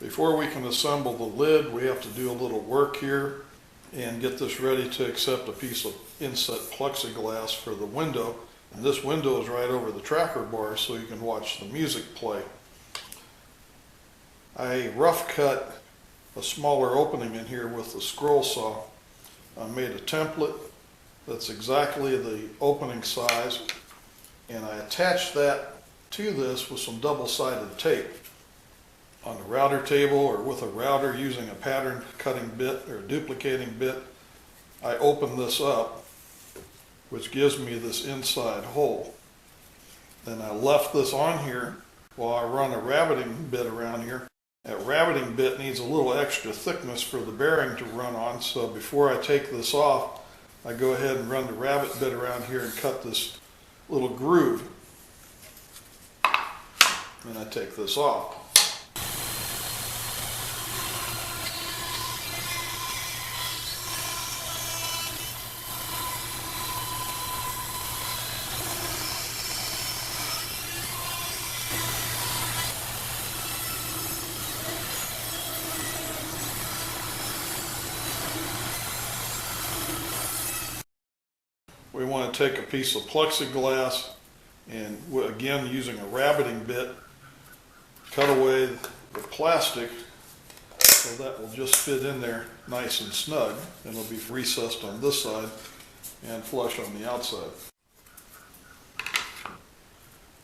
Before we can assemble the lid, we have to do a little work here and get this ready to accept a piece of inset plexiglass for the window. And this window is right over the tracker bar so you can watch the music play. I rough cut a smaller opening in here with the scroll saw. I made a template that's exactly the opening size, and I attached that to this with some double-sided tape. On the router table or with a router using a pattern cutting bit or duplicating bit, I open this up, which gives me this inside hole. Then I left this on here while I run a rabbiting bit around here. That rabbiting bit needs a little extra thickness for the bearing to run on, so before I take this off, I go ahead and run the rabbit bit around here and cut this little groove. And I take this off. We want to take a piece of plexiglass and, again, using a rabbiting bit, cut away the plastic so that will just fit in there nice and snug, and it'll be recessed on this side and flush on the outside.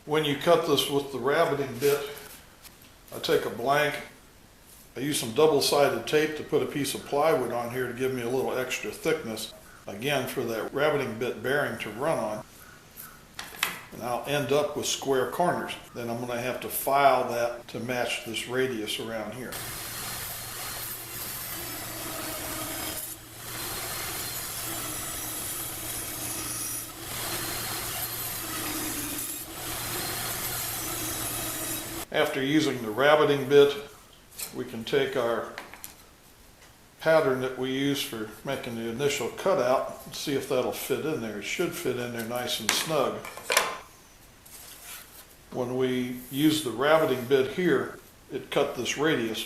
When you cut this with the rabbiting bit, I take a blank. I use some double-sided tape to put a piece of plywood on here to give me a little extra thickness, again for that rabbiting bit bearing to run on. And I'll end up with square corners. Then I'm going to have to file that to match this radius around here. After using the rabbiting bit, we can take our pattern that we use for making the initial cutout and see if that'll fit in there. It should fit in there nice and snug. When we use the rabbiting bit here, it cut this radius,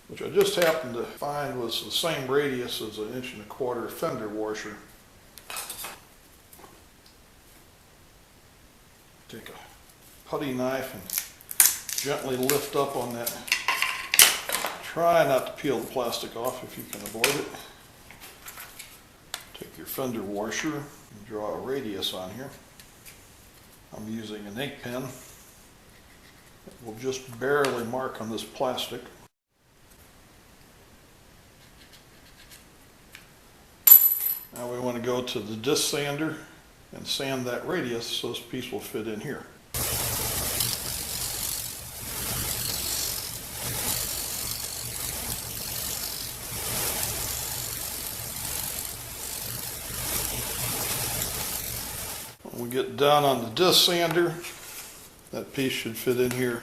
which I just happened to find was the same radius as an 1¼ inch fender washer. Take a putty knife and gently lift up on that. Try not to peel the plastic off if you can avoid it. Take your fender washer and draw a radius on here. I'm using an ink pen. It will just barely mark on this plastic. Now we want to go to the disc sander and sand that radius so this piece will fit in here. When we get done on the disc sander, that piece should fit in here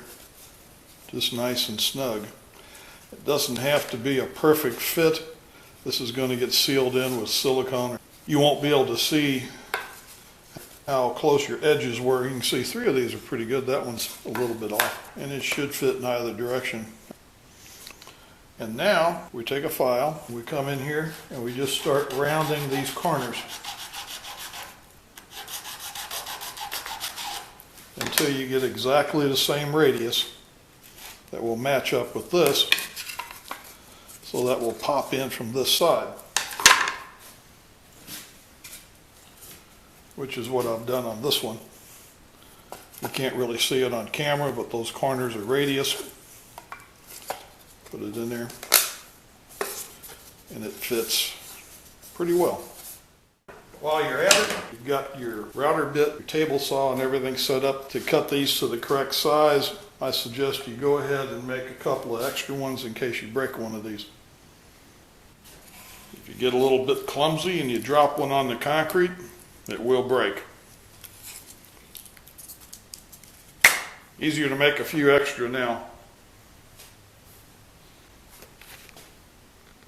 just nice and snug. It doesn't have to be a perfect fit. This is going to get sealed in with silicone. You won't be able to see how close your edges were. You can see 3 of these are pretty good. That one's a little bit off, and it should fit in either direction. And now we take a file, we come in here, and we just start rounding these corners until you get exactly the same radius that will match up with this, so that will pop in from this side, which is what I've done on this one. You can't really see it on camera, but those corners are radius. Put it in there, and it fits pretty well. While you're at it, you've got your router bit, your table saw, and everything set up to cut these to the correct size. I suggest you go ahead and make a couple of extra ones in case you break one of these. If you get a little bit clumsy and you drop one on the concrete, it will break. Easier to make a few extra now.